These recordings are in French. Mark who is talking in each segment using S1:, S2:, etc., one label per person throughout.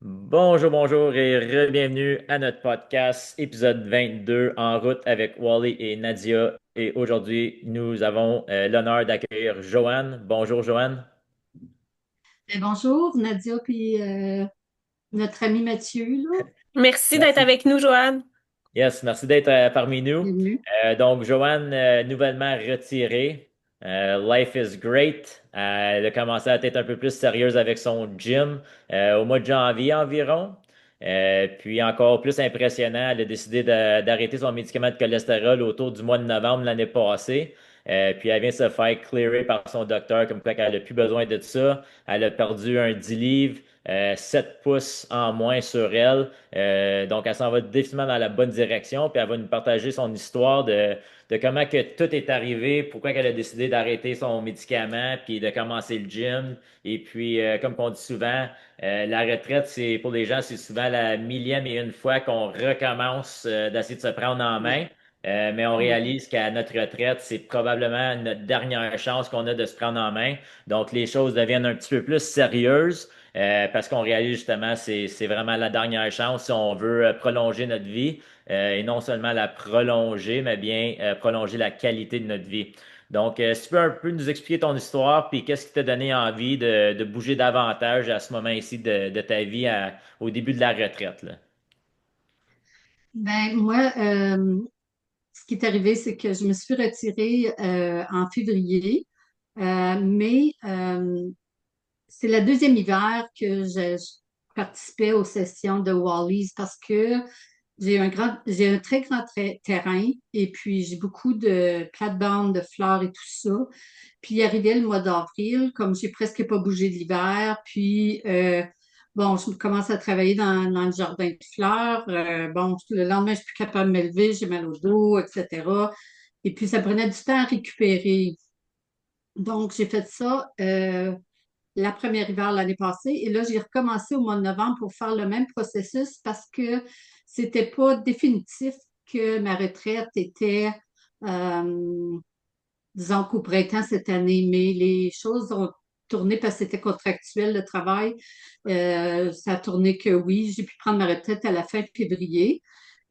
S1: Bonjour, bonjour et bienvenue à notre podcast, épisode 22, en route avec Wally et Nadia. Et aujourd'hui, nous avons l'honneur d'accueillir Joanne. Bonjour, Joanne.
S2: Bonjour, Nadia, puis notre ami Mathieu, là.
S3: Merci d'être
S1: Merci.
S3: avec nous, Joanne.
S1: Yes, merci d'être parmi nous.
S2: Bienvenue.
S1: Donc, Joanne, nouvellement retirée. Life is great. Elle a commencé à être un peu plus sérieuse avec son gym au mois de janvier environ. Puis encore plus impressionnant, elle a décidé d'arrêter son médicament de cholestérol autour du mois de novembre l'année passée. Puis elle vient se faire clearer par son docteur comme quoi qu'elle n'a plus besoin de ça. Elle a perdu un 10 livres, 7 pouces en moins sur elle. Donc, elle s'en va définitivement dans la bonne direction, puis elle va nous partager son histoire de comment que tout est arrivé, pourquoi elle a décidé d'arrêter son médicament, puis de commencer le gym. Et puis, comme on dit souvent, la retraite, c'est pour les gens, c'est souvent la millième et une fois qu'on recommence d'essayer de se prendre en main. Mais on
S2: Mhm.
S1: réalise qu'à notre retraite, c'est probablement notre dernière chance qu'on a de se prendre en main. Donc, les choses deviennent un petit peu plus sérieuses. Parce qu'on réalise justement c'est vraiment la dernière chance si on veut prolonger notre vie et non seulement la prolonger, mais bien prolonger la qualité de notre vie. Donc, si tu peux un peu nous expliquer ton histoire, puis qu'est-ce qui t'a donné envie de bouger davantage à ce moment ici de ta vie au début de la retraite, là.
S2: Moi, ce qui est arrivé, c'est que je me suis retirée en février, mais c'est le deuxième hiver que je participais aux sessions de Wally's parce que j'ai un très grand terrain et puis j'ai beaucoup de plates-bandes, de fleurs et tout ça. Puis il arrivait le mois d'avril, comme j'ai presque pas bougé de l'hiver, puis bon, je commence à travailler dans le jardin de fleurs. Bon, le lendemain, je suis plus capable de me lever, j'ai mal au dos, etc. Et puis ça prenait du temps à récupérer. Donc, j'ai fait ça la première hiver l'année passée. Et là, j'ai recommencé au mois de novembre pour faire le même processus parce que c'était pas définitif que ma retraite était, euh, disons qu'au printemps cette année, mais les choses ont tourné parce que c'était contractuel le travail. Ça a tourné que oui, j'ai pu prendre ma retraite à la fin février.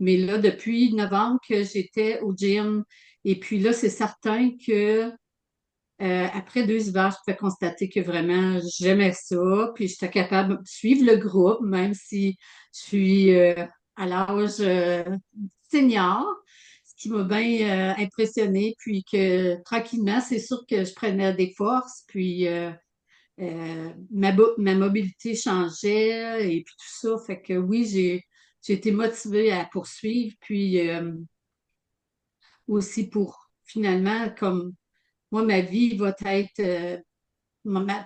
S2: Mais là, depuis novembre que j'étais au gym, et puis là, c'est certain que après deux hivers, je pouvais constater que vraiment j'aimais ça, puis j'étais capable de suivre le groupe, même si je suis à l'âge senior, ce qui m'a bien impressionnée, puis que tranquillement, c'est sûr que je prenais des forces, puis ma mobilité changeait, et puis tout ça, fait que oui, j'ai été motivée à poursuivre, puis aussi pour finalement, comme moi, ma vie va être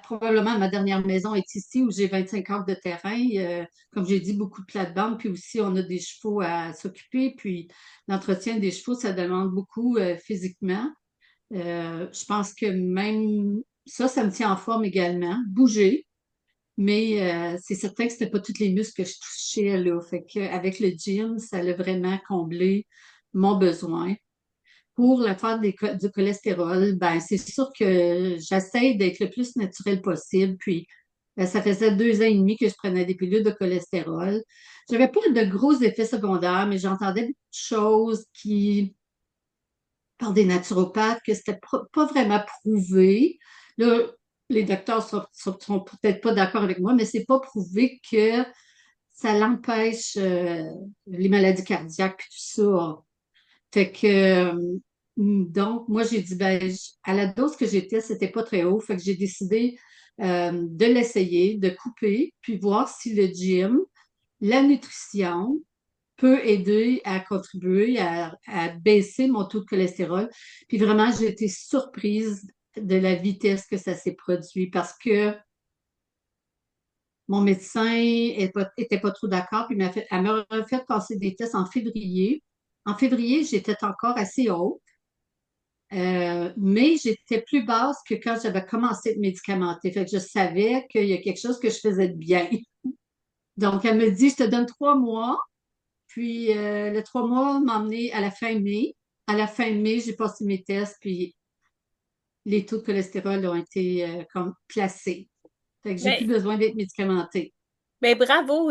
S2: probablement ma dernière maison est ici où j'ai 25 acres de terrain. Comme j'ai dit, beaucoup de plates-bandes. Puis aussi, on a des chevaux à s'occuper. Puis l'entretien des chevaux, ça demande beaucoup physiquement. Je pense que même ça me tient en forme également. Bouger. Mais c'est certain que c'était pas tous les muscles que je touchais là. Fait qu'avec le gym, ça l'a vraiment comblé mon besoin. Pour l'affaire du cholestérol, ben, c'est sûr que j'essaie d'être le plus naturel possible. Puis, ça faisait 2 ans et demi que je prenais des pilules de cholestérol. J'avais pas de gros effets secondaires, mais j'entendais beaucoup de choses par des naturopathes, que c'était pas vraiment prouvé. Là, les docteurs sont peut-être pas d'accord avec moi, mais c'est pas prouvé que ça l'empêche les maladies cardiaques puis tout ça. Fait que, donc, moi, j'ai dit, à la dose que j'étais, c'était pas très haut. Fait que j'ai décidé de l'essayer, de couper, puis voir si le gym, la nutrition peut aider à contribuer à baisser mon taux de cholestérol. Puis vraiment, j'ai été surprise de la vitesse que ça s'est produit parce que mon médecin était pas trop d'accord, puis elle m'a fait passer des tests en février. En février, j'étais encore assez haute. Mais j'étais plus basse que quand j'avais commencé à être médicamentée. Fait que je savais qu'il y a quelque chose que je faisais de bien. Donc, elle me dit, je te donne 3 mois. Puis, le 3 mois m'a emmené à la fin mai. À la fin mai, j'ai passé mes tests, puis les taux de cholestérol ont été comme placés. Fait que j'ai
S3: Ben,
S2: plus besoin d'être médicamentée.
S3: Ben bravo,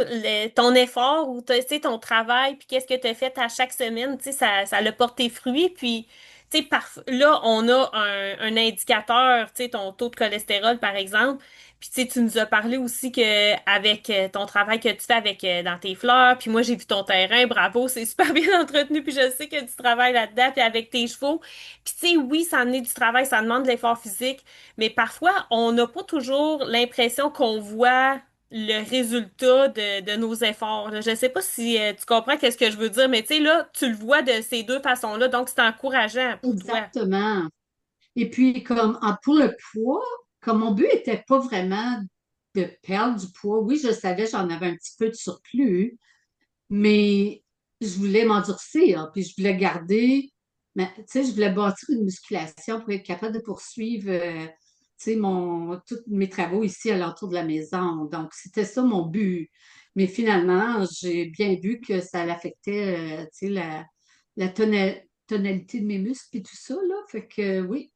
S3: ton effort ou tu sais, ton travail, puis qu'est-ce que tu as fait à chaque semaine, tu sais, ça a porté fruit. Puis, tu sais, là, on a un indicateur, tu sais, ton taux de cholestérol, par exemple. Puis, tu sais, tu nous as parlé aussi que avec ton travail que tu fais avec dans tes fleurs, puis moi, j'ai vu ton terrain, bravo, c'est super bien entretenu, puis je sais que tu travailles là-dedans, puis avec tes chevaux. Puis, tu sais, oui, ça en est du travail, ça demande de l'effort physique, mais parfois, on n'a pas toujours l'impression qu'on voit le résultat de nos efforts, là. Je sais pas si tu comprends qu'est-ce que je veux dire, mais tu sais, là, tu le vois de ces deux façons-là, donc c'est encourageant pour toi.
S2: Exactement. Et puis, pour le poids, comme mon but était pas vraiment de perdre du poids, oui, je savais j'en avais un petit peu de surplus, mais je voulais m'endurcir, puis je voulais garder, mais tu sais, je voulais bâtir une musculation pour être capable de poursuivre, tu sais, tous mes travaux ici alentour de la maison. Donc, c'était ça mon but. Mais finalement, j'ai bien vu que ça l'affectait, tu sais, la tonalité de mes muscles et tout ça, là. Fait que oui,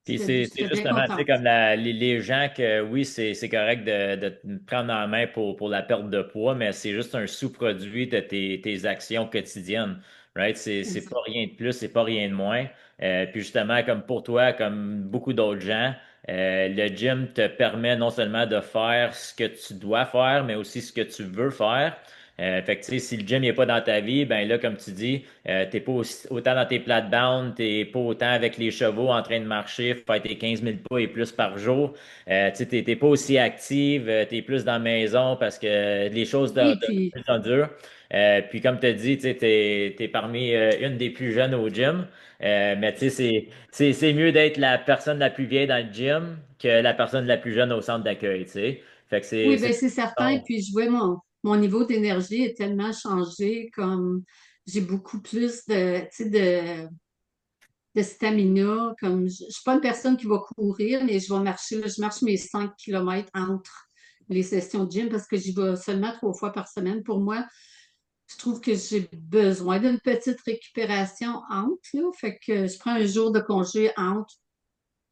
S1: Puis c'est
S2: j'étais bien
S1: justement, tu sais,
S2: contente.
S1: comme les gens que oui, c'est correct de te prendre en main pour la perte de poids, mais c'est juste un sous-produit de tes actions quotidiennes, right? C'est pas
S2: Exact.
S1: rien de plus, c'est pas rien de moins. Puis justement, comme pour toi, comme beaucoup d'autres gens, le gym te permet non seulement de faire ce que tu dois faire, mais aussi ce que tu veux faire. Fait que tu sais, si le gym n'est pas dans ta vie, ben là, comme tu dis, t'es pas autant dans tes plates-bandes, t'es pas autant avec les chevaux en train de marcher, faire tes 15 000 pas et plus par jour. Tu sais, t'es pas aussi active, t'es plus dans la maison parce que les choses
S2: Oui,
S1: de
S2: puis
S1: plus en dur. Puis comme tu as dit, tu sais, t'es parmi une des plus jeunes au gym. Mais tu sais, c'est mieux d'être la personne la plus vieille dans le gym que la personne la plus jeune au centre d'accueil, tu sais. Fait que
S2: oui,
S1: c'est
S2: ben c'est certain. Puis je vois mon niveau d'énergie est tellement changé, comme j'ai beaucoup plus tu sais, de stamina. Comme je suis pas une personne qui va courir, mais je vais marcher. Là, je marche mes 5 kilomètres entre les sessions de gym parce que j'y vais seulement 3 fois par semaine. Pour moi, je trouve que j'ai besoin d'une petite récupération entre, là. Fait que je prends un jour de congé entre,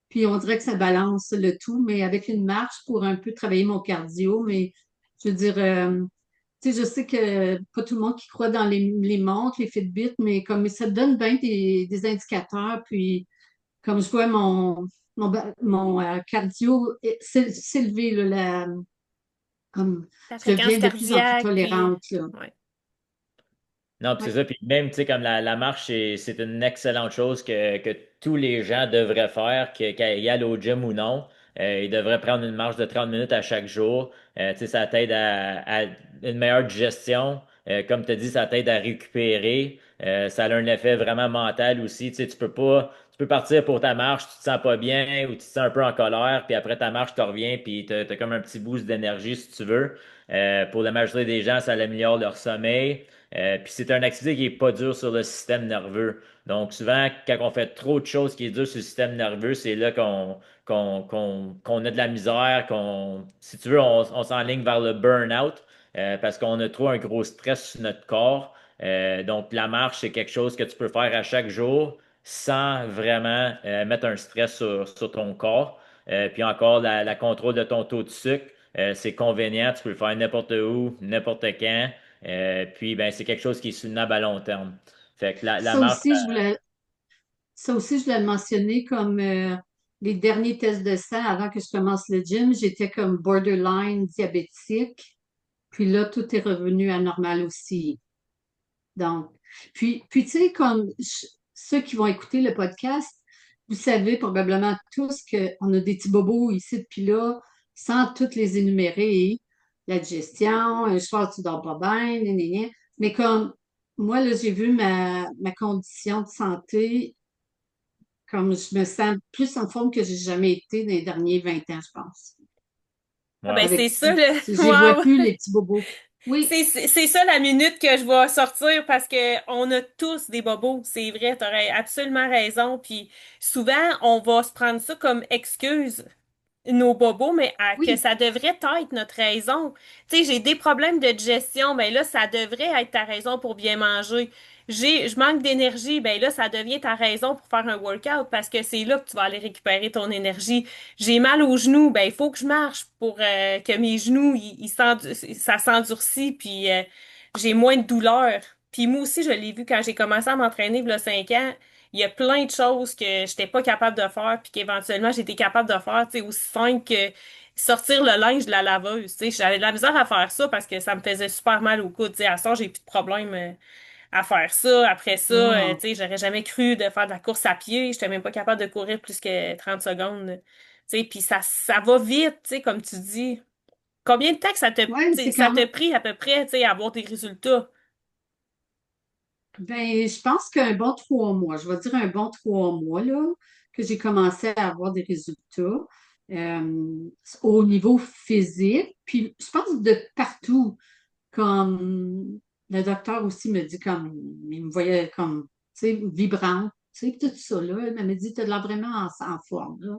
S2: puis on dirait que ça balance le tout, mais avec une marche pour un peu travailler mon cardio. Mais je veux dire, tu sais, je sais que pas tout le monde qui croit dans les montres, les Fitbit, mais comme ça te donne bien des indicateurs. Puis comme je vois mon cardio s'élever, là, comme
S3: Ta
S2: je
S3: fréquence
S2: deviens de plus en plus
S3: cardiaque, puis
S2: tolérante, là.
S1: non, puis c'est
S2: Ouais.
S1: ça. Puis même, tu sais, comme la marche, c'est une excellente chose que tous les gens devraient faire, qu'ils y aillent au gym ou non. Ils devraient prendre une marche de 30 minutes à chaque jour. Tu sais, ça t'aide à une meilleure digestion. Comme tu as dit, ça t'aide à récupérer. Ça a un effet vraiment mental aussi. Tu sais, tu peux partir pour ta marche, tu te sens pas bien ou tu te sens un peu en colère, puis après ta marche, tu reviens, puis t'as comme un petit boost d'énergie si tu veux. Pour la majorité des gens, ça améliore leur sommeil. Puis c'est une activité qui est pas dure sur le système nerveux. Donc souvent, quand on fait trop de choses qui est dur sur le système nerveux, c'est là qu'on a de la misère, si tu veux, on s'enligne vers le burn-out parce qu'on a trop un gros stress sur notre corps. Donc la marche, c'est quelque chose que tu peux faire à chaque jour sans vraiment mettre un stress sur ton corps. Puis encore, la contrôle de ton taux de sucre, c'est convenient, tu peux le faire n'importe où, n'importe quand. Puis, ben, c'est quelque chose qui est soutenable à long terme. Fait que la
S2: Ça
S1: marche,
S2: aussi, je voulais, Ça aussi, je voulais le mentionner comme les derniers tests de sang avant que je commence le gym, j'étais comme borderline diabétique. Puis là, tout est revenu à normal aussi. Donc, puis tu sais, ceux qui vont écouter le podcast, vous savez probablement tous qu'on a des petits bobos ici depuis là, sans toutes les énumérer. La digestion, un soir, tu dors pas bien, gna, gna, gna. Mais comme moi, là, j'ai vu ma condition de santé comme je me sens plus en forme que j'ai jamais été dans les derniers 20 ans, je pense.
S3: ah ben
S1: ouais.
S3: c'est
S2: Avec,
S3: ça le
S2: j'y vois
S3: wow.
S2: plus les petits bobos. Oui,
S3: C'est ça la minute que je vais sortir parce que on a tous des bobos, c'est vrai, t'aurais absolument raison. Puis souvent on va se prendre ça comme excuse nos bobos, mais que
S2: oui,
S3: ça devrait être notre raison. Tu sais, j'ai des problèmes de digestion, mais là, ça devrait être ta raison pour bien manger. je manque d'énergie, ben là, ça devient ta raison pour faire un workout parce que c'est là que tu vas aller récupérer ton énergie. J'ai mal aux genoux, ben il faut que je marche pour que mes genoux, ça s'endurcit, puis j'ai moins de douleur. Puis moi aussi, je l'ai vu quand j'ai commencé à m'entraîner il y a 5 ans. Il y a plein de choses que j'étais pas capable de faire, puis qu'éventuellement j'étais capable de faire, tu sais, aussi simple que sortir le linge de la laveuse. Tu sais, j'avais de la misère à faire ça parce que ça me faisait super mal au cou. Tu sais, à ça, j'ai plus de problème à faire ça. Après ça,
S2: Ah.
S3: tu sais, j'aurais jamais cru de faire de la course à pied. J'étais même pas capable de courir plus que 30 secondes. Tu sais, puis ça va vite, tu sais, comme tu dis. Combien de temps que tu
S2: Ouais,
S3: sais,
S2: c'est
S3: ça
S2: quand
S3: te pris à peu près, tu sais, à avoir des résultats?
S2: Ben, je pense qu'un bon 3 mois, je vais dire un bon 3 mois, là, que j'ai commencé à avoir des résultats euh, au niveau physique. Puis, je pense de partout, comme le docteur aussi me dit, comme, il me voyait comme, tu sais, vibrante, tu sais, tout ça, là. Elle m'a dit, tu as de l'air vraiment en forme, là.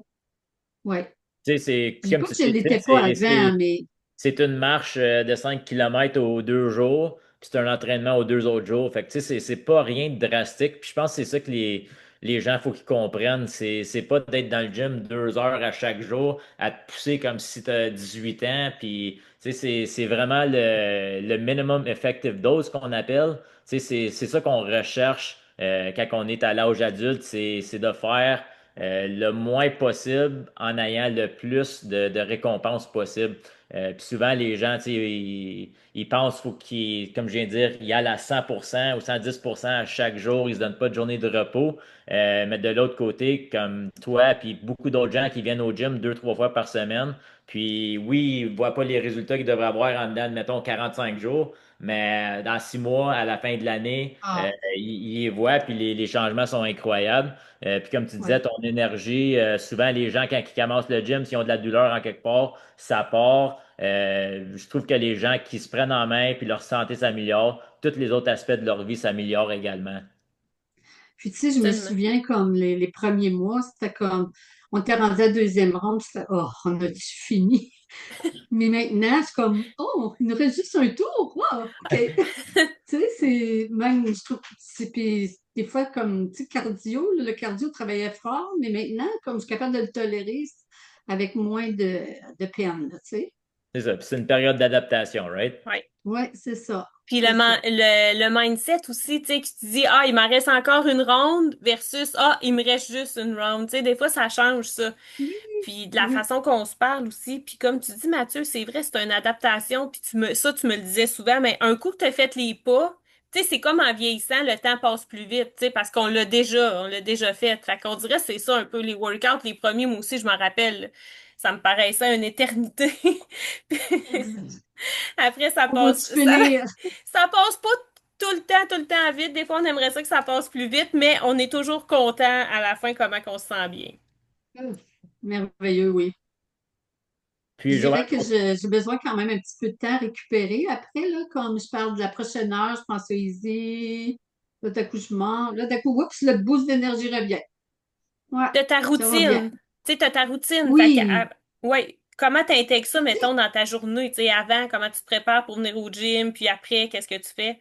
S2: Ouais.
S1: Tu sais, c'est
S2: Je dis
S1: comme
S2: pas que
S1: tu
S2: je ne
S1: dis, tu sais,
S2: l'étais pas avant, mais
S1: c'est une marche de 5 kilomètres aux 2 jours, puis c'est un entraînement aux 2 autres jours. Fait que tu sais, c'est pas rien de drastique. Puis je pense que c'est ça que les gens, faut qu'ils comprennent. C'est pas d'être dans le gym 2 heures à chaque jour, à te pousser comme si tu as 18 ans. Puis tu sais, c'est vraiment le minimum effective dose qu'on appelle. Tu sais, c'est ça qu'on recherche quand on est à l'âge adulte, c'est de faire le moins possible en ayant le plus de récompenses possible. Puis souvent, les gens, tu sais, ils pensent faut qu'ils, comme je viens de dire, ils aillent à 100% ou 110% à chaque jour. Ils se donnent pas de journée de repos. Mais de l'autre côté, comme toi, puis beaucoup d'autres gens qui viennent au gym 2, 3 fois par semaine, puis oui, ils voient pas les résultats qu'ils devraient avoir en dedans, mettons, 45 jours. Mais dans 6 mois, à la fin de l'année,
S2: ah,
S1: ils les voient, puis les changements sont incroyables. Puis comme tu disais,
S2: ouais.
S1: ton énergie, souvent les gens, quand ils commencent le gym, s'ils ont de la douleur en quelque part, ça part. Je trouve que les gens qui se prennent en main puis leur santé s'améliore, tous les autres aspects de leur vie s'améliorent également.
S2: Puis, tu sais, je me
S3: Absolument.
S2: souviens comme les premiers mois, c'était comme, on était rendu à la deuxième ronde, c'était, oh, on a-tu fini? Mais maintenant, c'est comme, oh, il nous reste juste un tour. Wow, OK. Tu sais, c'est même, je trouve, c'est puis des fois comme, tu sais, cardio, là, le cardio travaillait fort, mais maintenant, comme je suis capable de le tolérer avec moins de peine, là, tu sais.
S1: C'est ça. Puis c'est une période d'adaptation, right?
S3: Ouais.
S2: Ouais, c'est ça.
S3: Puis
S2: C'est ça.
S3: le mindset aussi, tu sais, que tu dis, ah, il m'en reste encore une ronde versus, ah, il me reste juste une ronde. Tu sais, des fois, ça change ça.
S2: Oui,
S3: Puis de la
S2: oui,
S3: façon qu'on se parle aussi. Puis comme tu dis, Mathieu, c'est vrai, c'est une adaptation. Puis tu me le disais souvent, mais un coup que tu as fait les pas, tu sais, c'est comme en vieillissant, le temps passe plus vite, tu sais, parce on l'a déjà fait. Fait qu'on dirait que c'est ça un peu les workouts, les premiers, moi aussi, je m'en rappelle. Ça me paraissait une éternité.
S2: exact.
S3: Après,
S2: On va-tu finir?
S3: ça passe pas tout le temps vite. Des fois, on aimerait ça que ça passe plus vite, mais on est toujours content à la fin comment on se sent bien.
S2: Merveilleux, oui. Je
S1: Puis Joanne,
S2: dirais que j'ai besoin quand même un petit peu de temps à récupérer. Après, là, comme je parle de la prochaine heure, je pense à Easy, là, d'un coup, je mange. Là, d'un coup, oups, le boost d'énergie revient. Ouais,
S3: De ta
S2: ça revient.
S3: routine. Tu sais, t'as ta routine. Fait que,
S2: Oui,
S3: ouais, comment t'intègres ça,
S2: tu sais,
S3: mettons, dans ta journée? Tu sais, avant, comment tu te prépares pour venir au gym, puis après, qu'est-ce que tu fais?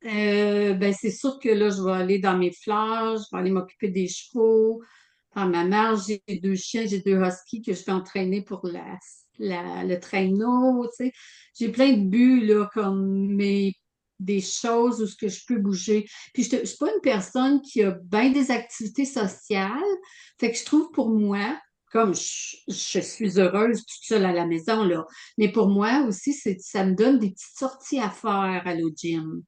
S2: ben, c'est sûr que là, je vais aller dans mes fleurs, je vais aller m'occuper des chevaux. Par ma mère, j'ai 2 chiens, j'ai 2 huskies que je vais entraîner pour le traîneau, tu sais. J'ai plein de buts, là, comme des choses où ce que je peux bouger. Puis je suis pas une personne qui a bien des activités sociales. Fait que je trouve pour moi, comme je suis heureuse toute seule à la maison, là, mais pour moi aussi, ça me donne des petites sorties à faire à l'au gym.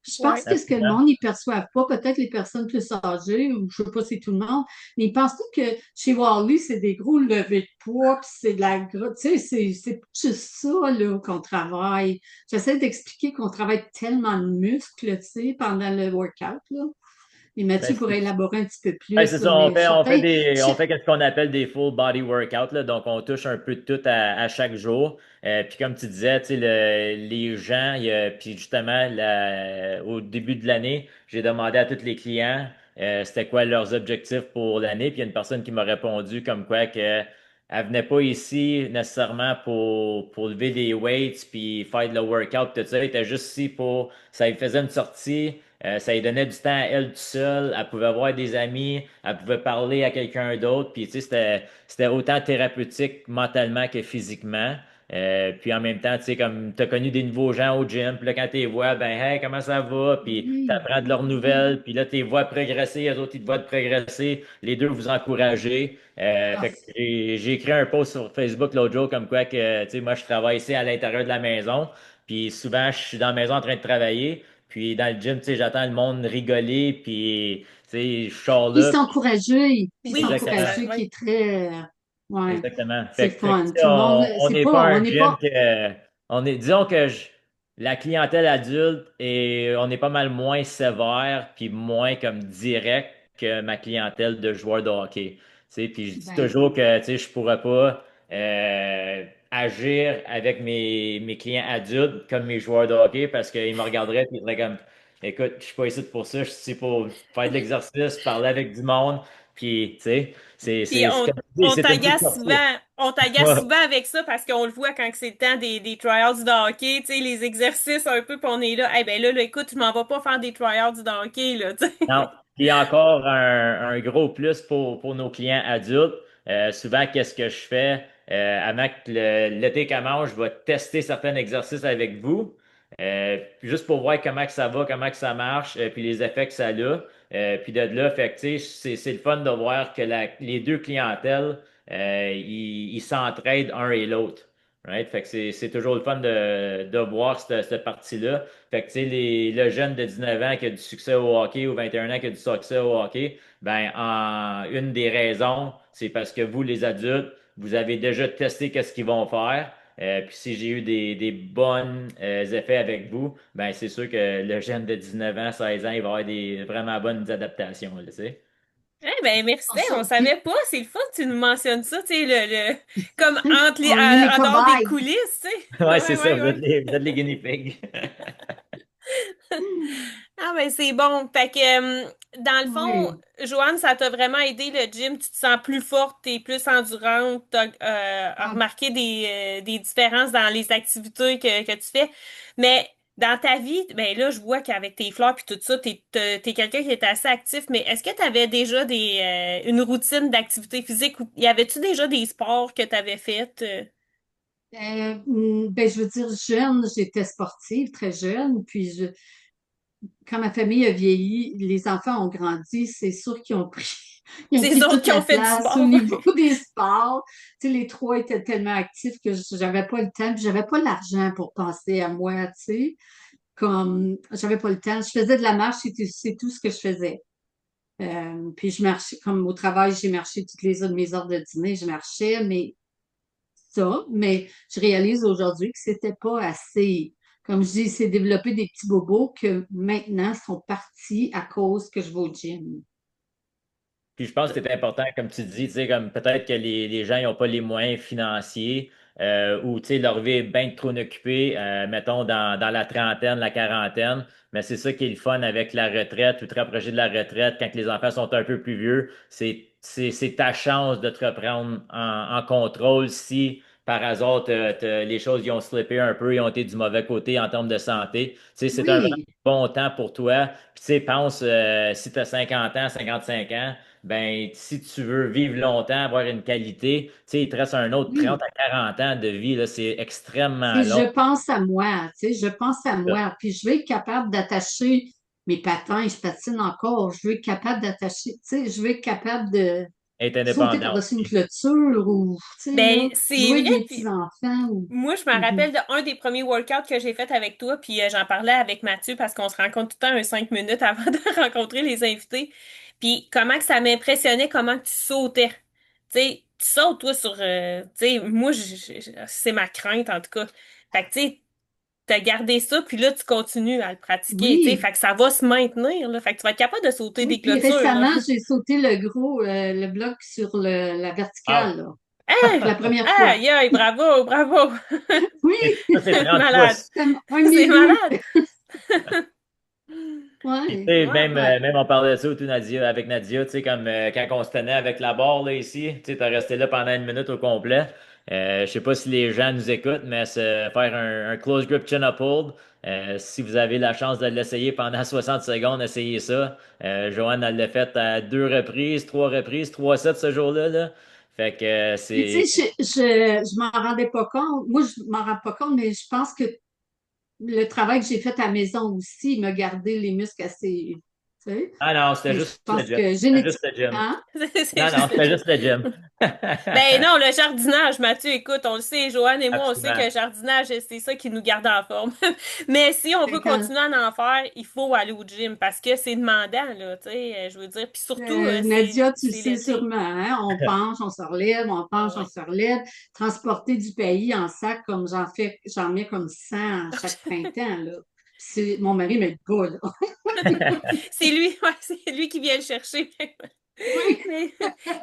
S2: Je pense
S3: Ouais.
S2: que ce que le monde n'y perçoit pas, peut-être les personnes plus âgées, ou je sais pas si c'est tout le monde, mais ils pensent tous que chez Wally, c'est des gros levées de poids, puis c'est de la grosse. Tu sais, c'est pas juste ça, là, qu'on travaille. J'essaie d'expliquer qu'on travaille tellement de muscles, tu sais, pendant le workout, là. Et
S1: ben,
S2: Mathieu pourrait élaborer un petit peu
S1: ouais, c'est
S2: plus, là,
S1: ça,
S2: mais certain.
S1: on fait ce qu'on appelle des full body workouts, là, donc on touche un peu de tout à chaque jour. Puis comme tu disais, tu sais, les gens, puis justement, au début de l'année, j'ai demandé à tous les clients c'était quoi leurs objectifs pour l'année, puis il y a une personne qui m'a répondu comme quoi que elle venait pas ici nécessairement pour lever des weights puis faire de le workout, tout ça. Elle était juste ici pour, ça lui faisait une sortie, ça lui donnait du temps à elle toute seule. Elle pouvait avoir des amis, elle pouvait parler à quelqu'un d'autre. Puis, tu sais, c'était autant thérapeutique mentalement que physiquement. Puis en même temps, tu sais, comme tu as connu des nouveaux gens au gym, puis là, quand tu les vois, ben, hey, comment ça va? Puis tu
S2: Oui,
S1: apprends de leurs nouvelles, puis là, tu les vois progresser, eux autres, ils te voient progresser, les deux vous encouragez.
S2: ah,
S1: Fait que j'ai écrit un post sur Facebook l'autre jour comme quoi que, tu sais, moi, je travaille ici à l'intérieur de la maison, puis souvent, je suis dans la maison en train de travailler, puis dans le gym, tu sais, j'attends le monde rigoler, puis, tu sais, je sors
S2: puis
S1: là,
S2: puis
S3: Oui, c'est
S1: exactement.
S3: ça,
S2: s'encourager qui
S3: oui.
S2: est très, ouais,
S1: Exactement.
S2: c'est le
S1: Fait que,
S2: fun.
S1: tu sais,
S2: Tout le monde,
S1: on n'est pas
S2: on
S1: un
S2: n'est
S1: gym
S2: pas,
S1: que. Disons que la clientèle adulte et on est pas mal moins sévère puis moins comme direct que ma clientèle de joueurs de hockey. Tu sais, puis je dis
S2: ben,
S1: toujours que tu sais, je pourrais pas agir avec mes clients adultes comme mes joueurs de hockey parce qu'ils me regarderaient et ils seraient comme écoute, je suis pas ici pour ça, je suis ici pour faire de l'exercice, parler avec du monde. Puis, tu sais,
S3: Puis
S1: comme tu dis, c'est une petite sortie.
S3: on t'agace
S1: Ouais.
S3: souvent avec ça parce qu'on le voit quand que c'est le temps des tryouts de hockey, tu sais, les exercices un peu, puis on est là, eh ben là, écoute, je m'en vais pas faire des tryouts de hockey, là, tu
S1: Non.
S3: sais.
S1: Puis encore un gros plus pour nos clients adultes. Souvent, qu'est-ce que je fais? Avant que l'été commence, je vais tester certains exercices avec vous. Juste pour voir comment que ça va, comment que ça marche, puis les effets que ça a. Puis de là, fait que, tu sais, c'est le fun de voir que les deux clientèles, ils s'entraident un et l'autre. Right? Fait que c'est toujours le fun de voir cette partie-là. Fait que, tu sais, le jeune de 19 ans qui a du succès au hockey ou 21 ans qui a du succès au hockey, ben, une des raisons, c'est parce que vous, les adultes, vous avez déjà testé qu'est-ce qu'ils vont faire. Puis si j'ai eu des bons effets avec vous, ben, c'est sûr que le jeune de 19 ans, 16 ans, il va avoir des vraiment bonnes adaptations, là, tu sais.
S3: Eh ben, merci, on
S2: puis
S3: savait pas, c'est le fun que tu nous mentionnes ça, tu sais, comme
S2: on est les
S3: en dehors des
S2: cobayes.
S3: coulisses, tu sais.
S1: Ouais, c'est
S3: Ouais,
S1: ça,
S3: ouais, ouais.
S1: vous êtes les guinea pigs.
S3: Ah ben c'est bon. Fait que dans le fond,
S2: Oui,
S3: Joanne, ça t'a vraiment aidé le gym. Tu te sens plus forte, t'es plus endurante, t'as
S2: ah,
S3: remarqué des différences dans les activités que tu fais. Mais dans ta vie, ben là, je vois qu'avec tes fleurs puis tout ça, t'es quelqu'un qui est assez actif. Mais est-ce que tu avais déjà une routine d'activité physique ou y avait-tu déjà des sports que tu avais fait?
S2: ben, je veux dire, jeune, j'étais sportive, très jeune, quand ma famille a vieilli, les enfants ont grandi, c'est sûr qu'ils ont pris, ils ont
S3: C'est
S2: pris
S3: autres
S2: toute
S3: qui
S2: la
S3: ont fait du
S2: place au
S3: sport.
S2: niveau des sports. Tu sais, les trois étaient tellement actifs que j'avais pas le temps, puis j'avais pas l'argent pour penser à moi, tu sais. Comme, j'avais pas le temps. Je faisais de la marche, c'est tout ce que je faisais. Puis je marchais, comme au travail, j'ai marché toutes les heures de mes heures de dîner, je marchais, mais je réalise aujourd'hui que c'était pas assez. Comme je dis, c'est développer des petits bobos que maintenant sont partis à cause que je vais au gym.
S1: Puis je pense que c'est important, comme tu dis, tu sais, comme peut-être que les gens n'ont pas les moyens financiers ou tu sais, leur vie est bien trop occupée, mettons dans la trentaine, la quarantaine. Mais c'est ça qui est le fun avec la retraite ou te rapprocher de la retraite quand les enfants sont un peu plus vieux. C'est ta chance de te reprendre en contrôle si par hasard les choses y ont slippé un peu, ils ont été du mauvais côté en termes de santé. Tu sais, c'est un vraiment
S2: Oui,
S1: bon temps pour toi. Puis tu sais, pense si tu as 50 ans, 55 ans ben, si tu veux vivre longtemps, avoir une qualité, tu sais, il te reste un autre 30
S2: oui.
S1: à 40 ans de vie, là, c'est extrêmement
S2: Si
S1: long.
S2: je pense à moi, tu sais, je pense à moi, puis je vais être capable d'attacher mes patins, je patine encore, je veux être capable d'attacher, tu sais, je veux être capable de
S1: Être
S2: sauter
S1: indépendant
S2: par-dessus une
S1: aussi.
S2: clôture ou, tu sais,
S3: Ben,
S2: là,
S3: c'est
S2: jouer
S3: vrai,
S2: avec mes
S3: puis
S2: petits-enfants ou...
S3: moi, je me
S2: Mhm.
S3: rappelle d'un des premiers workouts que j'ai fait avec toi, puis j'en parlais avec Mathieu parce qu'on se rencontre tout le temps un 5 minutes avant de rencontrer les invités. Puis comment que ça m'impressionnait, comment que tu sautais. Tu sais, tu sautes, toi, tu sais, moi, c'est ma crainte, en tout cas. Fait que, tu sais, t'as gardé ça, puis là, tu continues à le pratiquer, tu sais.
S2: Oui,
S3: Fait que ça va se maintenir, là. Fait que tu vas être capable de sauter
S2: oui,
S3: des
S2: puis
S3: clôtures, là.
S2: récemment, j'ai sauté le bloc sur la
S1: Wow!
S2: verticale, là, pour
S3: Hein?
S2: la première fois.
S3: Aïe, aïe, bravo, bravo!
S2: Oui,
S1: Ça, c'est 30
S3: Malade!
S1: pouces.
S2: c'est un
S3: C'est
S2: début.
S3: malade!
S1: Puis, tu
S2: Ouais,
S1: sais,
S2: ouais, ouais.
S1: même on parlait de ça tout, Nadia, avec Nadia, tu sais, comme quand on se tenait avec la barre là, ici, tu sais, t'as resté là pendant une minute au complet. Je sais pas si les gens nous écoutent, mais faire un close grip chin-up hold, si vous avez la chance de l'essayer pendant 60 secondes, essayez ça. Joanne, elle l'a fait à 2 reprises, 3 reprises, 3 sets ce jour-là, là. Fait que
S2: Puis, tu
S1: c'est...
S2: sais, je m'en rendais pas compte. Moi, je m'en rends pas compte, mais je pense que le travail que j'ai fait à la maison aussi il m'a gardé les muscles assez, tu sais.
S1: Ah non, c'était
S2: Mais je
S1: juste le
S2: pense
S1: gym.
S2: que
S1: C'était juste le gym.
S2: génétiquement,
S3: C'est
S1: Non, non,
S3: juste le
S1: c'était
S3: gym.
S1: juste le gym.
S3: Ben non, le jardinage, Mathieu, écoute, on le sait, Joanne et moi, on sait que
S1: Absolument.
S3: le jardinage, c'est ça qui nous garde en forme. Mais si on veut
S2: quand
S3: continuer à en faire, il faut aller au gym parce que c'est demandant, là, tu sais, je veux dire. Puis surtout,
S2: Nadia, tu le
S3: c'est
S2: sais
S3: l'été.
S2: sûrement, hein? On penche, on se relève, on
S3: Ah
S2: penche, on
S3: ouais.
S2: se relève. Transporter du pays en sac, comme j'en mets comme 100 chaque printemps, là. Puis mon mari me le pas, là.
S3: C'est lui, ouais, c'est lui qui vient le chercher.
S2: Oui,
S3: Mais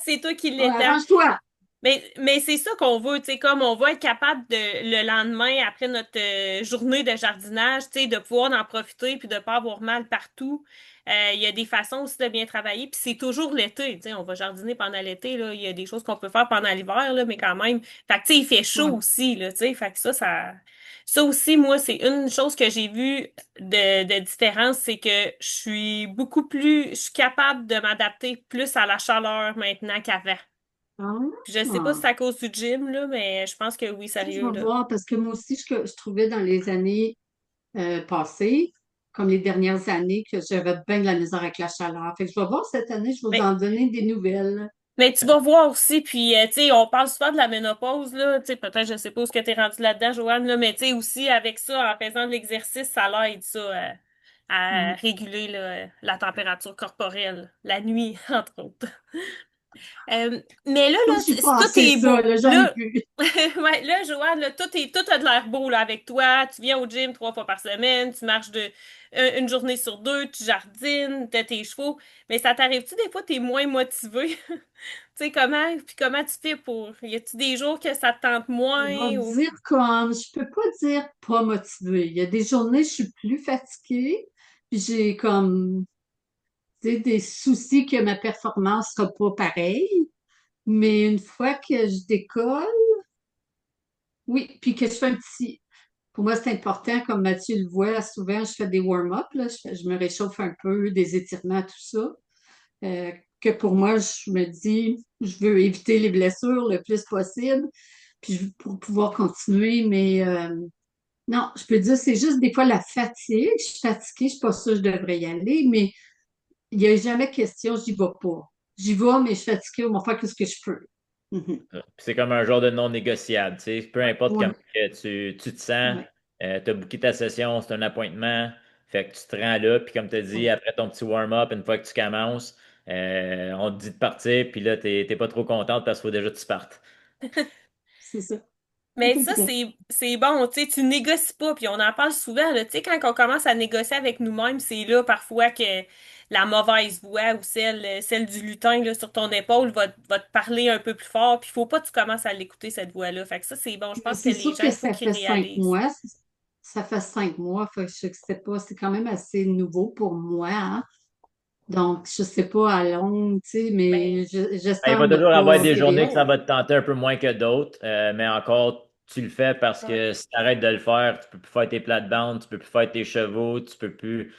S3: c'est toi qui
S2: ouais,
S3: l'étends.
S2: arrange-toi.
S3: Mais c'est ça qu'on veut, tu sais, comme on va être capable de, le lendemain, après notre journée de jardinage, tu sais, de pouvoir en profiter puis de pas avoir mal partout. Il y a des façons aussi de bien travailler, puis c'est toujours l'été, tu sais, on va jardiner pendant l'été, là, il y a des choses qu'on peut faire pendant l'hiver, là, mais quand même, fait que, tu sais, il fait chaud
S2: Ouais.
S3: aussi, là, tu sais, fait que ça aussi, moi, c'est une chose que j'ai vue de différence, c'est que je suis capable de m'adapter plus à la chaleur maintenant qu'avant. Je sais pas si c'est
S2: Ah.
S3: à cause du gym, là, mais je pense que oui,
S2: Je
S3: sérieux,
S2: vais
S3: là.
S2: voir, parce que moi aussi, je trouvais dans les années passées, comme les dernières années, que j'avais bien de la misère avec la chaleur. Fait que je vais voir cette année, je vais vous
S3: Mais,
S2: en donner des nouvelles.
S3: mais tu vas voir aussi, puis, tu sais, on parle souvent de la ménopause, là, tu sais, peut-être, je sais pas où ce que t'es rendu là-dedans, Joanne, là, mais tu sais, aussi, avec ça, en faisant de l'exercice, ça l'aide, ça, à
S2: Mhm.
S3: réguler, là, la température corporelle, la nuit, entre autres. Mais là,
S2: Moi,
S3: là,
S2: j'ai
S3: tout
S2: passé
S3: est
S2: ça,
S3: beau.
S2: là, j'en ai
S3: Là,
S2: plus.
S3: ouais, là, Joanne, là, tout a de l'air beau là, avec toi. Tu viens au gym 3 fois par semaine, tu marches une journée sur deux, tu jardines, t'as tes chevaux. Mais ça t'arrive-tu des fois, t'es moins motivé? Tu sais, comment tu fais pour... Y a-tu des jours que ça te tente
S2: Je
S3: moins
S2: vais
S3: ou...
S2: dire comme, je peux pas dire pas motivée. Il y a des journées, je suis plus fatiguée, puis j'ai comme, tu sais, des soucis que ma performance sera pas pareille. Mais une fois que je décolle, oui, puis que je fais un petit, pour moi, c'est important, comme Mathieu le voit, souvent, je fais des warm-up, là, je me réchauffe un peu, des étirements, tout ça. Euh, que pour moi, je me dis, je veux éviter les blessures le plus possible, puis pour pouvoir continuer, mais non, je peux dire, c'est juste des fois la fatigue. Je suis fatiguée, je suis pas sûre que je devrais y aller, mais il n'y a jamais question, j'y vais pas. J'y vais, mais je suis fatiguée, on va faire ce que je peux. Mhm.
S1: Puis c'est comme un genre de non négociable, tu sais. Peu importe comment
S2: Ouais,
S1: que tu te sens,
S2: ouais,
S1: tu as booké ta session, c'est un appointement, fait que tu te rends là, puis comme tu as dit,
S2: ouais.
S1: après ton petit warm-up, une fois que tu commences, on te dit de partir, puis là, t'es pas trop contente parce qu'il faut déjà que tu partes.
S2: C'est ça. À
S3: Mais
S2: peu
S3: ça,
S2: près.
S3: c'est bon, tu sais, tu négocies pas, puis on en parle souvent, là, tu sais, quand on commence à négocier avec nous-mêmes, c'est là parfois que la mauvaise voix ou celle du lutin là, sur ton épaule va te parler un peu plus fort, puis il faut pas que tu commences à l'écouter, cette voix-là. Fait que ça, c'est bon. Je
S2: Mais
S3: pense que
S2: c'est
S3: les
S2: sûr
S3: gens,
S2: que
S3: il faut
S2: ça
S3: qu'ils
S2: fait cinq
S3: réalisent.
S2: mois. Ça fait 5 mois. Fait que je sais pas, c'est quand même assez nouveau pour moi, hein. Donc, je sais pas à long, tu sais,
S3: Ben,
S2: mais
S1: Ben, il
S2: j'espère
S1: va
S2: ne
S1: toujours avoir
S2: pas
S1: des
S2: virer
S1: journées que ça
S2: là.
S1: va te tenter un peu moins que d'autres, mais encore, tu le fais parce
S3: ouais,
S1: que si tu arrêtes de le faire, tu peux plus faire tes plates-bandes, tu peux plus faire tes chevaux, tu peux plus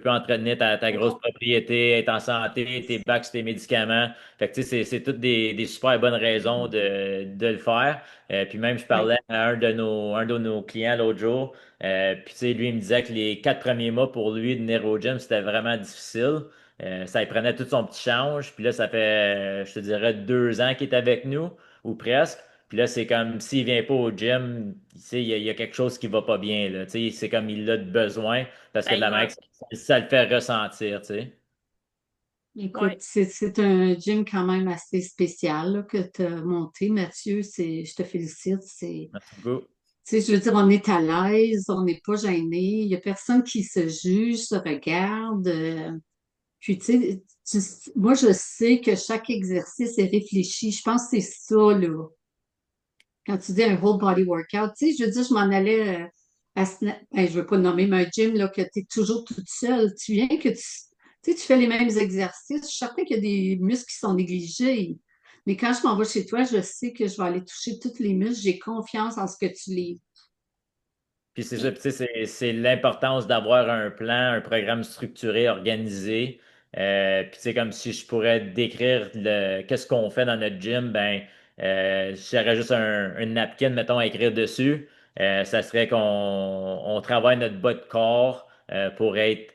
S1: entretenir ta grosse
S3: non.
S1: propriété, être en santé, tes bacs sur tes médicaments. Fait que tu sais, c'est toutes des super bonnes raisons de le faire. Puis même, je
S2: Oui,
S1: parlais à un de nos clients l'autre jour, puis tu sais, lui, il me disait que les 4 premiers mois pour lui de venir au gym, c'était vraiment difficile. Ça il prenait tout son petit change. Puis là, ça fait, je te dirais, 2 ans qu'il est avec nous, ou presque. Puis là, c'est comme s'il vient pas au gym, tu sais, il y a quelque chose qui va pas bien, là. Tu sais, c'est comme il a de besoin parce que
S3: Ben,
S1: de la
S3: il
S1: manière
S3: manque.
S1: que ça le fait ressentir, tu sais.
S2: écoute,
S3: Ouais,
S2: c'est un gym quand même assez spécial là, que tu as monté, Mathieu. Je te félicite.
S1: Merci beaucoup.
S2: Tu sais, je veux dire, on est à l'aise, on n'est pas gêné. Il n'y a personne qui se juge, se regarde. Puis, moi, je sais que chaque exercice est réfléchi. Je pense que c'est ça, là. Quand tu dis un whole body workout, tu sais, je veux dire, je m'en allais. ben, je veux pas nommer, mais un gym là, que tu es toujours toute seule. Tu viens que tu sais, tu fais les mêmes exercices. Je suis certaine qu'il y a des muscles qui sont négligés. Mais quand je m'en vais chez toi, je sais que je vais aller toucher tous les muscles. J'ai confiance en ce que tu lis.
S1: Puis c'est ça,
S3: Puis,
S1: puis tu sais, c'est l'importance d'avoir un plan, un programme structuré, organisé. Puis tu sais, comme si je pourrais décrire qu'est-ce qu'on fait dans notre gym, ben j'aurais juste une napkin, mettons, à écrire dessus. Ça serait qu'on travaille notre bas de corps pour être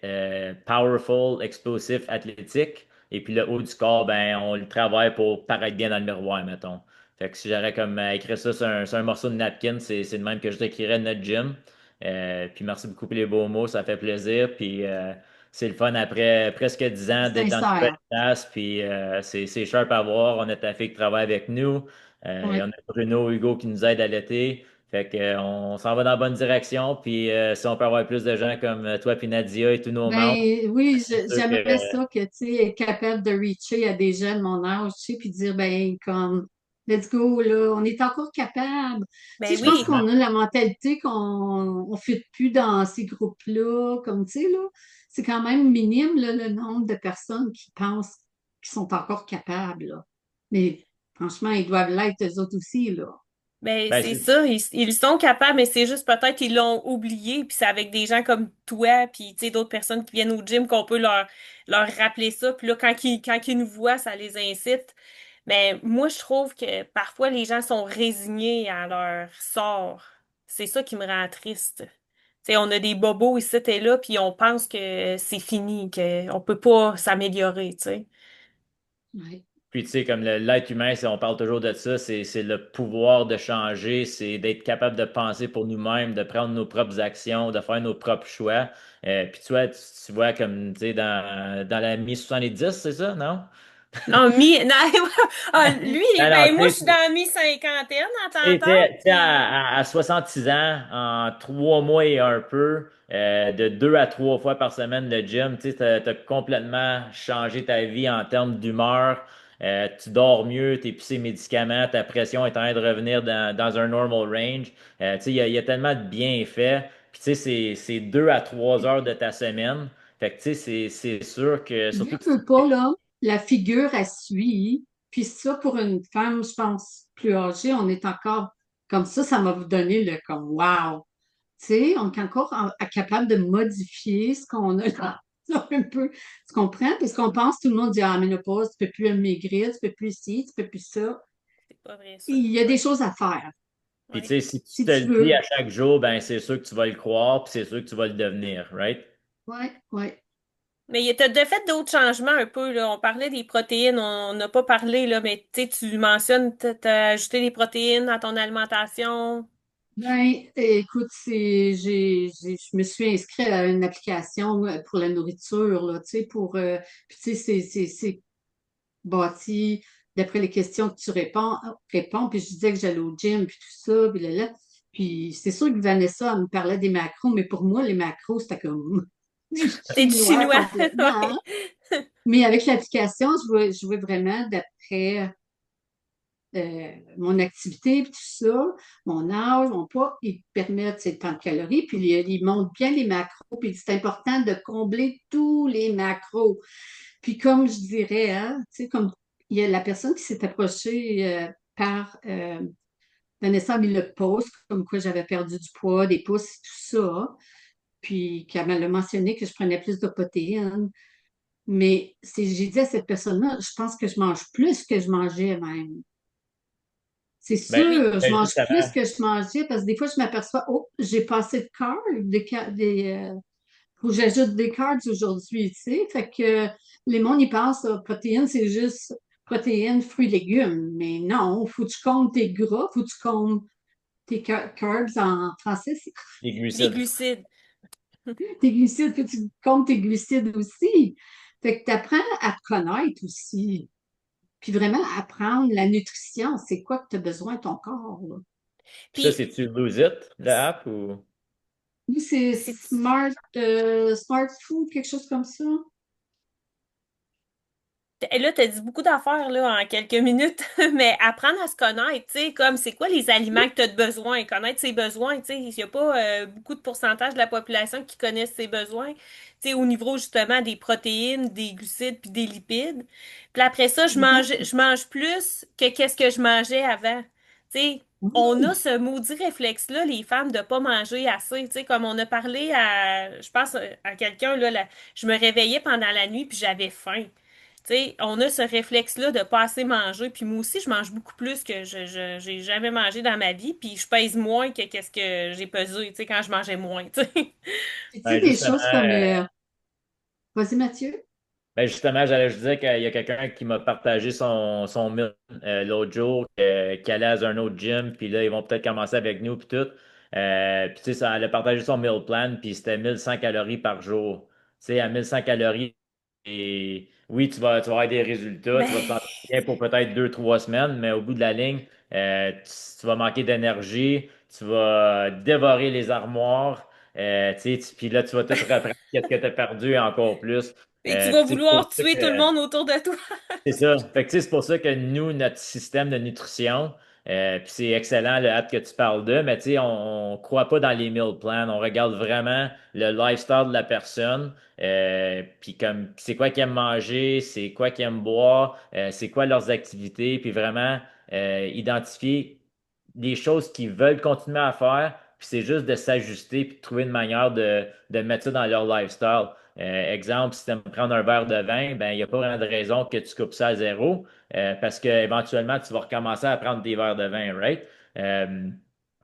S1: powerful, explosif, athlétique. Et puis le haut du corps, ben on le travaille pour paraître bien dans le miroir, mettons. Fait que si j'aurais comme écrire ça sur un morceau de napkin, c'est de même que je décrirais notre gym. Puis merci beaucoup pour les beaux mots, ça fait plaisir. Puis c'est le fun après presque 10 ans
S2: C'est
S1: d'être dans une nouvelle
S2: sincère.
S1: place. Puis c'est sharp à voir. On a ta fille qui travaille avec nous. Et on
S2: Oui.
S1: a Bruno, Hugo qui nous aident à l'été. Fait que, on s'en va dans la bonne direction. Puis si on peut avoir plus de gens comme toi puis Nadia et tous nos membres,
S2: Ben oui,
S1: c'est sûr que
S2: j'aimerais ça que tu sais, être capable de reacher à des jeunes de mon âge, tu sais, puis dire ben comme let's go là, on est encore capable. Tu
S3: ben
S2: sais, je pense
S3: oui,
S2: qu'on a la mentalité qu'on on fit plus dans ces groupes-là, comme tu sais là, c'est quand même minime là, le nombre de personnes qui pensent qu'ils sont encore capables là. Mais franchement, ils doivent l'être eux autres aussi là.
S3: ben
S1: ben,
S3: c'est ça, ils sont capables, mais c'est juste peut-être qu'ils l'ont oublié, puis c'est avec des gens comme toi, puis tu sais, d'autres personnes qui viennent au gym qu'on peut leur rappeler ça, puis là, quand ils nous voient, ça les incite. Mais moi, je trouve que parfois les gens sont résignés à leur sort. C'est ça qui me rend triste. Tu sais, on a des bobos ici et là, puis on pense que c'est fini, qu'on peut pas s'améliorer, tu sais.
S2: Ouais.
S1: Puis, tu sais, comme l'être humain, on parle toujours de ça, c'est le pouvoir de changer, c'est d'être capable de penser pour nous-mêmes, de prendre nos propres actions, de faire nos propres choix. Puis, tu vois, comme, tu sais, dans la mi-70, c'est ça, non?
S3: Non, non, ah, lui,
S1: Alors,
S3: ben moi,
S1: tu
S3: je suis
S1: sais,
S3: dans la mi-cinquantaine en
S1: tu
S3: t'entendre,
S1: sais,
S3: puis
S1: à 66 ans, en 3 mois et un peu, de 2 à 3 fois par semaine de gym, tu sais, t'as complètement changé ta vie en termes d'humeur. Tu dors mieux, t'es plus ces médicaments, ta pression est en train de revenir dans un normal range. Tu sais, il y a tellement de bienfaits. Puis, tu sais, c'est 2 à 3 heures de ta semaine. Fait que, tu sais, c'est sûr que,
S2: veux,
S1: surtout que
S2: veux pas, là, la figure, elle suit. Puis ça, pour une femme, je pense, plus âgée, on est encore comme ça m'a donné le comme wow. Tu sais, on est encore capable de modifier ce qu'on a là, un peu. Tu comprends? Parce qu'on pense, tout le monde dit, ah, ménopause, tu peux plus maigrir, tu peux plus ci, tu peux plus ça.
S3: c'est pas vrai ça.
S2: Il y a des choses à faire,
S1: puis, tu
S3: Ouais.
S1: sais, si tu
S2: si
S1: te
S2: tu
S1: le dis
S2: veux.
S1: à chaque jour, ben, c'est sûr que tu vas le croire, puis c'est sûr que tu vas le devenir, right?
S2: Ouais, ouais.
S3: Mais t'as de fait d'autres changements un peu, là. On parlait des protéines, on n'a pas parlé, là, mais tu sais, tu mentionnes, t'as ajouté des protéines à ton alimentation.
S2: Ben, écoute, je me suis inscrite à une application pour la nourriture, là, tu sais, puis tu sais, c'est bâti d'après les questions que tu réponds, puis je disais que j'allais au gym, puis tout ça, puis là. Puis c'est sûr que Vanessa, elle me parlait des macros, mais pour moi, les macros, c'était comme des
S3: C'est du
S2: chinois
S3: chinois,
S2: complètement, hein.
S3: ouais.
S2: Mais avec l'application, je vois vraiment d'après mon activité, puis tout ça, mon âge, mon poids, ils permettent c'est tant de calories, puis ils montrent bien les macros, puis c'est important de combler tous les macros. Puis comme je dirais, hein, tu sais, comme il y a la personne qui s'est approchée par Vanessa a mis le post, comme quoi j'avais perdu du poids, des pouces, tout ça, puis qu'elle m'a mentionné que je prenais plus de protéines. Mais j'ai dit à cette personne-là, je pense que je mange plus que je mangeais même. C'est
S1: Ben,
S3: Oui.
S2: sûr, je
S1: ben,
S2: mange plus
S1: justement,
S2: que je mangeais parce que des fois, je m'aperçois, oh, j'ai pas assez de carbs, faut que j'ajoute des carbs aujourd'hui, tu sais. Fait que les mondes, ils pensent, protéines, c'est juste protéines, fruits, légumes. Mais non, faut que tu comptes tes gras, faut que tu comptes tes carbs en français, c'est
S1: les
S3: Les
S1: glucides.
S3: glucides.
S2: tes glucides, faut que tu comptes tes glucides aussi. Fait que tu apprends à te connaître aussi. Puis vraiment apprendre la nutrition, c'est quoi que tu as besoin de ton corps, là.
S1: Puis ça,
S3: Puis,
S1: c'est-tu Lose It, l'app, ou?
S2: Nous, c'est
S3: c'est
S2: Smart Food, quelque chose comme ça.
S3: Là, tu as dit beaucoup d'affaires là, en quelques minutes, mais apprendre à se connaître, tu sais, comme c'est quoi les aliments que tu as besoin, connaître ses besoins, tu sais, il n'y a pas beaucoup de pourcentage de la population qui connaissent ses besoins, tu sais, au niveau justement des protéines, des glucides puis des lipides. Puis après ça,
S2: Exact.
S3: je mange plus que qu'est-ce que je mangeais avant. Tu sais, on a
S2: Oui,
S3: ce maudit réflexe-là, les femmes, de pas manger assez, tu sais, comme on a parlé je pense, à quelqu'un, je me réveillais pendant la nuit puis j'avais faim. Tu sais, on a ce réflexe-là de pas assez manger. Puis moi aussi, je mange beaucoup plus que j'ai jamais mangé dans ma vie. Puis je pèse moins que qu'est-ce que j'ai pesé, tu sais, quand je mangeais moins, tu sais.
S2: tu dis
S1: Ben,
S2: des
S1: justement,
S2: choses comme, vas-y Mathieu.
S1: ben justement, j'allais juste dire qu'il y a quelqu'un qui m'a partagé son meal l'autre jour, qui allait à un autre gym, puis là, ils vont peut-être commencer avec nous, puis tout. Puis tu sais, ça, elle a partagé son meal plan, puis c'était 1100 calories par jour. Tu sais, à 1100 calories, et oui, tu vas avoir des résultats, tu vas te
S3: Mais
S1: sentir bien pour peut-être 2, 3 semaines, mais au bout de la ligne, tu vas manquer d'énergie, tu vas dévorer les armoires, tu sais, puis là, tu vas tout reprendre ce que tu as perdu et encore plus.
S3: et tu
S1: Puis
S3: vas
S1: tu sais, c'est pour
S3: vouloir
S1: ça
S3: tuer tout le
S1: que
S3: monde autour de toi.
S1: c'est ça. Fait que, tu sais, c'est pour ça que nous, notre système de nutrition, puis c'est excellent le hâte que tu parles de, mais tu sais, on croit pas dans les meal plans. On regarde vraiment le lifestyle de la personne, puis comme c'est quoi qu'ils aiment manger, c'est quoi qu'ils aiment boire, c'est quoi leurs activités, puis vraiment identifier des choses qu'ils veulent continuer à faire, puis c'est juste de s'ajuster puis de trouver une manière de mettre ça dans leur lifestyle. Exemple, si tu aimes prendre un verre de vin, ben, il n'y a pas vraiment de raison que tu coupes ça à zéro, parce qu'éventuellement, tu vas recommencer à prendre des verres de vin, right? Euh,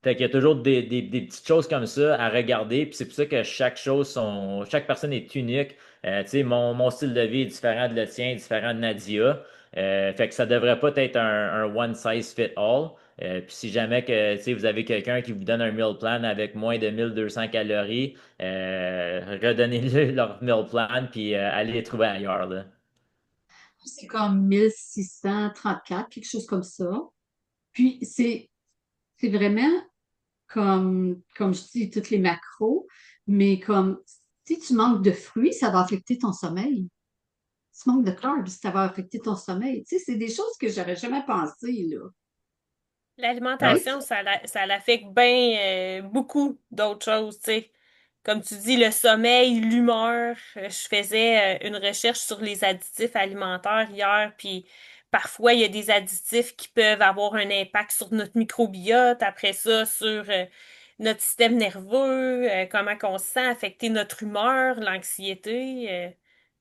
S1: Fait qu'il y a toujours des petites choses comme ça à regarder, puis c'est pour ça que chaque personne est unique. Tu sais, mon style de vie est différent de le tien, différent de Nadia. Fait que ça devrait pas être un one size fit all. Puis si jamais que, tu sais, vous avez quelqu'un qui vous donne un meal plan avec moins de 1200 calories, redonnez-le leur meal plan puis allez les trouver ailleurs, là.
S2: C'est comme 1634, quelque chose comme ça. Puis c'est vraiment comme je dis, toutes les macros, mais comme si tu manques de fruits, ça va affecter ton sommeil. Si tu manques de carbs, ça va affecter ton sommeil. Tu sais, c'est des choses que j'aurais jamais pensé, là.
S1: Non,
S2: Right?
S3: L'alimentation, ça l'affecte bien beaucoup d'autres choses, tu sais. Comme tu dis, le sommeil, l'humeur. Je faisais une recherche sur les additifs alimentaires hier, puis parfois, il y a des additifs qui peuvent avoir un impact sur notre microbiote, après ça, sur notre système nerveux, comment on se sent, affecter notre humeur, l'anxiété.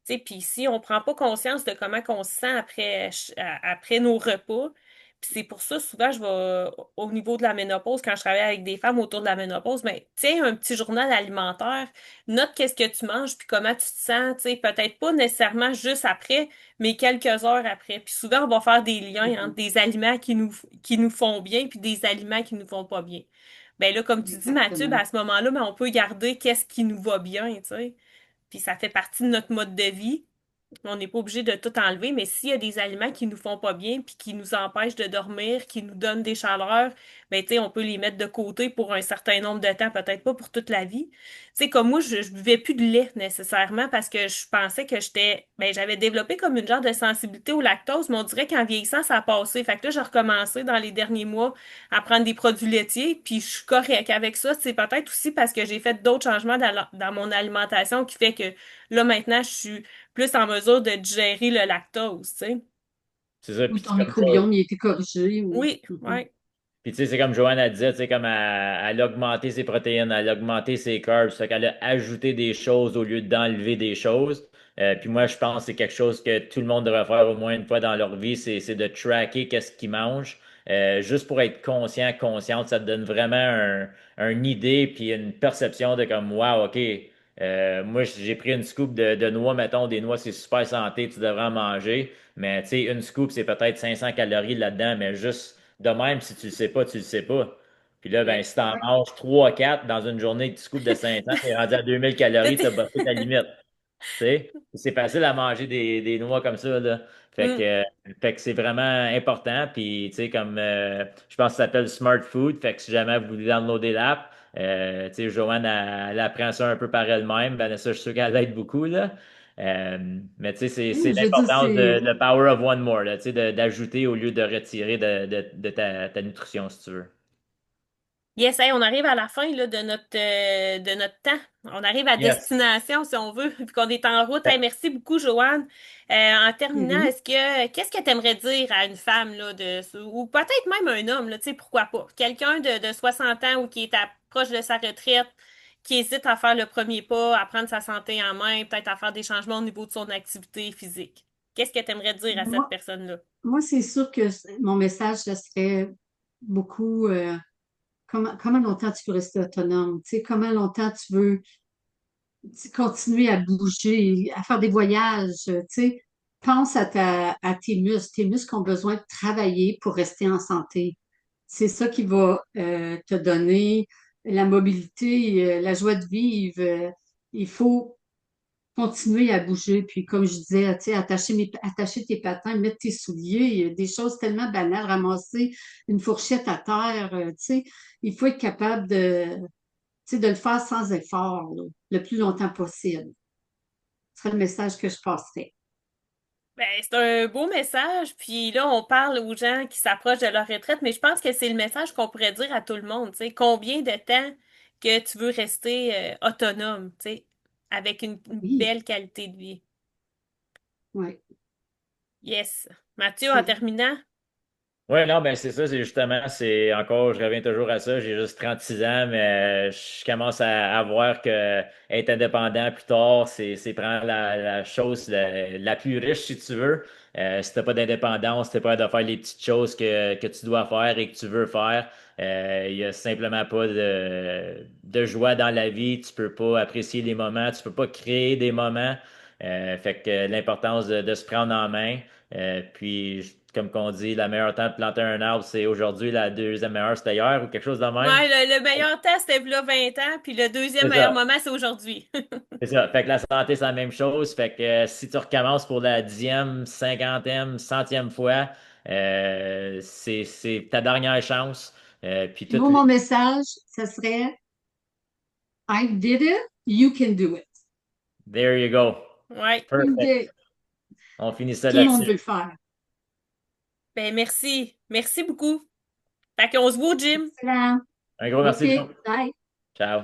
S3: Tu sais, puis si on prend pas conscience de comment on se sent après nos repas, puis c'est pour ça, souvent, je vais, au niveau de la ménopause, quand je travaille avec des femmes autour de la ménopause, ben, tiens, un petit journal alimentaire, note qu'est-ce que tu manges, puis comment tu te sens, tu sais, peut-être pas nécessairement juste après, mais quelques heures après. Puis souvent, on va faire des liens entre
S2: Mhm.
S3: des aliments qui nous font bien, puis des aliments qui nous font pas bien. Ben là, comme tu dis, Mathieu, ben
S2: Exactement.
S3: à ce moment-là, ben, on peut garder qu'est-ce qui nous va bien, tu sais. Puis ça fait partie de notre mode de vie. On n'est pas obligé de tout enlever, mais s'il y a des aliments qui nous font pas bien, puis qui nous empêchent de dormir, qui nous donnent des chaleurs, ben tu sais, on peut les mettre de côté pour un certain nombre de temps, peut-être pas pour toute la vie. Tu sais, comme moi, je buvais plus de lait nécessairement parce que je pensais que j'avais développé comme une genre de sensibilité au lactose, mais on dirait qu'en vieillissant, ça a passé. Fait que là, j'ai recommencé dans les derniers mois à prendre des produits laitiers, puis je suis correcte avec ça. C'est peut-être aussi parce que j'ai fait d'autres changements dans mon alimentation qui fait que là, maintenant, je suis plus en mesure de digérer le lactose, tu sais.
S1: c'est ça.
S2: Ou
S1: Puis
S2: ton
S1: comme ça,
S2: microbiome, il a été corrigé. Ou...
S3: Oui,
S2: Mhm.
S3: ouais.
S1: puis tu sais, c'est comme Joanne a dit, tu sais, comme elle a augmenté ses protéines, elle a augmenté ses carbs, fait qu'elle a ajouté des choses au lieu d'enlever des choses. Puis moi, je pense que c'est quelque chose que tout le monde devrait faire au moins une fois dans leur vie, c'est de tracker qu'est-ce qu'ils mangent. Juste pour être consciente, ça te donne vraiment une idée puis une perception de comme, wow, OK, moi, j'ai pris une scoop de noix, mettons, des noix, c'est super santé, tu devrais en manger. Mais tu sais, une scoop, c'est peut-être 500 calories là-dedans, mais juste de même, si tu le sais pas, tu le sais pas. Puis là, ben, si t'en
S2: Exact.
S1: manges 3 4 dans une journée que tu coupes de 500, t'es rendu à 2000 calories, t'as bossé ta limite. Tu sais, c'est facile à manger des noix comme ça, là.
S3: Mm.
S1: Fait que c'est vraiment important. Puis, tu sais, comme je pense que ça s'appelle Smart Food. Fait que si jamais vous voulez downloader l'app, tu sais, Joanne, elle apprend ça un peu par elle-même. Vanessa, je suis sûr qu'elle aide beaucoup, là. Mais tu sais, c'est
S2: Oui, je veux dire,
S1: l'importance
S2: c'est
S1: de power of one more, là, tu sais, d'ajouter au lieu de retirer de ta nutrition, si tu veux.
S3: Yes, hey, on arrive à la fin là, de notre temps. On arrive à
S1: Yes.
S3: destination, si on veut, vu qu'on est en route. Hey, merci beaucoup, Joanne. En terminant,
S2: plaisir.
S3: qu'est-ce que tu aimerais dire à une femme là, ou peut-être même un homme, là, tu sais, pourquoi pas? Quelqu'un de 60 ans ou qui est proche de sa retraite, qui hésite à faire le premier pas, à prendre sa santé en main, peut-être à faire des changements au niveau de son activité physique. Qu'est-ce que tu aimerais dire à cette
S2: Moi,
S3: personne-là?
S2: moi, c'est sûr que mon message, ça serait beaucoup comment longtemps tu veux rester autonome, tu sais, comment longtemps tu veux continuer à bouger, à faire des voyages, tu sais. Pense à tes muscles. Tes muscles ont besoin de travailler pour rester en santé. C'est ça qui va te donner la mobilité, la joie de vivre. Il faut continuer à bouger. Puis comme je disais, tu sais, attacher tes patins, mettre tes souliers, il y a des choses tellement banales, ramasser une fourchette à terre, tu sais, il faut être capable tu sais, de le faire sans effort, là, le plus longtemps possible. Ce serait le message que je passerais.
S3: Ben, c'est un beau message, puis là, on parle aux gens qui s'approchent de leur retraite, mais je pense que c'est le message qu'on pourrait dire à tout le monde, tu sais, combien de temps que tu veux rester autonome, tu sais, avec une
S2: Oui,
S3: belle qualité de vie.
S2: oui.
S3: Yes. Mathieu, en
S2: C'est
S3: terminant?
S1: Ouais, non, ben c'est ça, c'est justement, c'est encore, je reviens toujours à ça, j'ai juste 36 ans, mais je commence à voir que être indépendant plus tard, c'est prendre la chose la plus riche, si tu veux. Si t'as pas d'indépendance, t'es pas de faire les petites choses que tu dois faire et que tu veux faire. Il y a simplement pas de joie dans la vie, tu peux pas apprécier les moments, tu peux pas créer des moments. Fait que l'importance de se prendre en main. Puis, comme qu'on dit, la meilleure temps de planter un arbre, c'est aujourd'hui, la deuxième meilleure, c'était hier ou quelque chose de même.
S3: Ouais, le meilleur temps, c'était là 20 ans, puis le deuxième
S1: C'est
S3: meilleur
S1: ça.
S3: moment, c'est aujourd'hui.
S1: C'est ça. Fait que la santé, c'est la même chose. Fait que si tu recommences pour la 10e, 50e, 100e fois, c'est ta dernière chance. Puis
S2: moi,
S1: toutes
S2: mon
S1: les.
S2: message, ça serait I did it, you can do it.
S1: There you go.
S3: Ouais.
S1: Perfect. On finit ça
S2: Tout le
S3: Yes.
S2: monde
S1: là-dessus.
S2: veut le faire.
S3: Ben, merci. Merci beaucoup. Fait qu'on se voit au gym.
S2: Excellent.
S1: Un gros merci,
S2: OK,
S1: Joe.
S2: bye.
S1: Ciao.